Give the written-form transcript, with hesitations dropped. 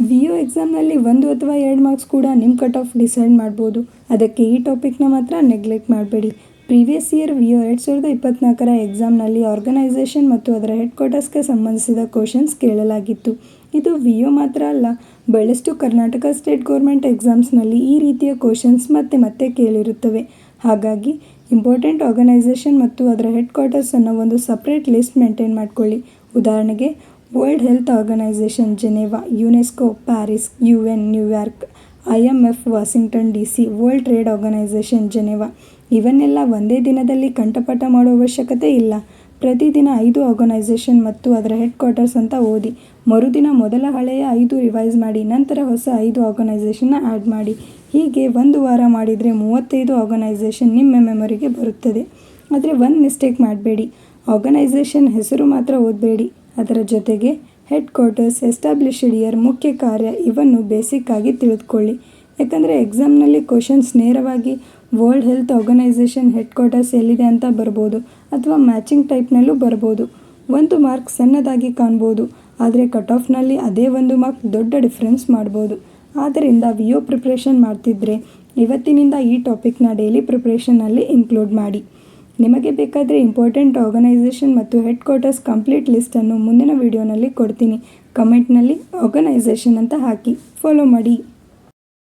V ಒ ಎಕ್ಸಾಮ್ನಲ್ಲಿ 1 ಅಥವಾ 2 marks ಕೂಡ ನಿಮ್ಮ ಕಟ್ ಆಫ್ ಡಿಸೈಡ್ ಮಾಡ್ಬೋದು. ಅದಕ್ಕೆ ಈ ಟಾಪಿಕ್ನ ಮಾತ್ರ ನೆಗ್ಲೆಕ್ಟ್ ಮಾಡಬೇಡಿ. ಪ್ರೀವಿಯಸ್ ಇಯರ್ ವಿ ಒ 2024ರ ಎಕ್ಸಾಮ್ನಲ್ಲಿ ಆರ್ಗನೈಸೇಷನ್ ಮತ್ತು ಅದರ ಹೆಡ್ ಕ್ವಾರ್ಟರ್ಸ್ಗೆ ಸಂಬಂಧಿಸಿದ ಕ್ವಶನ್ಸ್ ಕೇಳಲಾಗಿತ್ತು. ಇದು ವಿ ಒ ಮಾತ್ರ ಅಲ್ಲ, ಬಹಳಷ್ಟು ಕರ್ನಾಟಕ ಸ್ಟೇಟ್ ಗೌರ್ಮೆಂಟ್ ಎಕ್ಸಾಮ್ಸ್ನಲ್ಲಿ ಈ ರೀತಿಯ ಕ್ವಶನ್ಸ್ ಮತ್ತೆ ಮತ್ತೆ ಕೇಳಿರುತ್ತವೆ. ಹಾಗಾಗಿ ಇಂಪಾರ್ಟೆಂಟ್ ಆರ್ಗನೈಸೇಷನ್ ಮತ್ತು ಅದರ ಹೆಡ್ ಕ್ವಾರ್ಟರ್ಸ್ ಅನ್ನೋ ಒಂದು ಸಪ್ರೇಟ್ ಲಿಸ್ಟ್ ಮೇಂಟೈನ್ ಮಾಡ್ಕೊಳ್ಳಿ. ಉದಾಹರಣೆಗೆ world health organisation Geneva, UNESCO Paris, UN New York, IMF Washington DC, world trade organisation Geneva. ಇವನ್ನೆಲ್ಲ ಒಂದೇ ದಿನದಲ್ಲಿ ಕಂಠಪಾಠ ಮಾಡೋ ಅವಶ್ಯಕತೆ ಇಲ್ಲ. ಪ್ರತಿದಿನ 5 ಆರ್ಗನೈಸೇಷನ್ ಮತ್ತು ಅದರ ಹೆಡ್ ಕ್ವಾರ್ಟರ್ಸ್ ಅಂತ ಓದಿ, ಮರುದಿನ ಮೊದಲ ಹಳೆಯ 5 ರಿವೈಸ್ ಮಾಡಿ, ನಂತರ ಹೊಸ 5 ಆರ್ಗನೈಸೇಷನ್ನ ಆ್ಯಡ್ ಮಾಡಿ. ಹೀಗೆ 1 ವಾರ ಮಾಡಿದರೆ 35 ಆರ್ಗನೈಸೇಷನ್ ನಿಮ್ಮ ಮೆಮೊರಿಗೆ ಬರುತ್ತದೆ. ಆದರೆ ಒಂದು ಮಿಸ್ಟೇಕ್ ಮಾಡಬೇಡಿ, ಆರ್ಗನೈಸೇಷನ್ ಹೆಸರು ಮಾತ್ರ ಓದಬೇಡಿ. ಅದರ ಜೊತೆಗೆ ಹೆಡ್ ಕ್ವಾರ್ಟರ್ಸ್, ಎಸ್ಟಾಬ್ಲಿಷ್ಡ್ ಇಯರ್, ಮುಖ್ಯ ಕಾರ್ಯ ಇವನ್ನು ಬೇಸಿಕ್ ಆಗಿ ತಿಳಿದುಕೊಳ್ಳಿ. ಯಾಕಂದರೆ ಎಕ್ಸಾಮ್ನಲ್ಲಿ ಕ್ವಶನ್ಸ್ ನೇರವಾಗಿ world health organisation headquarters ಎಲ್ಲಿದೆ ಅಂತ ಬರ್ಬೋದು, ಅಥವಾ ಮ್ಯಾಚಿಂಗ್ ಟೈಪ್ನಲ್ಲೂ ಬರ್ಬೋದು. 1 ಮಾರ್ಕ್ ಸಣ್ಣದಾಗಿ ಕಾಣ್ಬೋದು, ಆದರೆ ಕಟ್ ಆಫ್ನಲ್ಲಿ ಅದೇ 1 ಮಾರ್ಕ್ ದೊಡ್ಡ ಡಿಫ್ರೆನ್ಸ್ ಮಾಡ್ಬೋದು. ಆದ್ದರಿಂದ ವಿ ಒ ಪ್ರಿಪ್ರೇಷನ್ ಮಾಡ್ತಿದ್ರೆ ಇವತ್ತಿನಿಂದ ಈ ಟಾಪಿಕ್ನ ಡೈಲಿ ಪ್ರಿಪ್ರೇಷನ್ನಲ್ಲಿ ಇನ್ಕ್ಲೂಡ್ ಮಾಡಿ. ನಿಮಗೆ ಬೇಕಾದರೆ ಇಂಪಾರ್ಟೆಂಟ್ ಆರ್ಗನೈಸೇಷನ್ ಮತ್ತು ಹೆಡ್ ಕ್ವಾರ್ಟರ್ಸ್ ಕಂಪ್ಲೀಟ್ ಲಿಸ್ಟನ್ನು ಮುಂದಿನ ವಿಡಿಯೋನಲ್ಲಿ ಕೊಡ್ತೀನಿ. ಕಮೆಂಟ್ನಲ್ಲಿ ಆರ್ಗನೈಸೇಷನ್ ಅಂತ ಹಾಕಿ ಫಾಲೋ ಮಾಡಿ.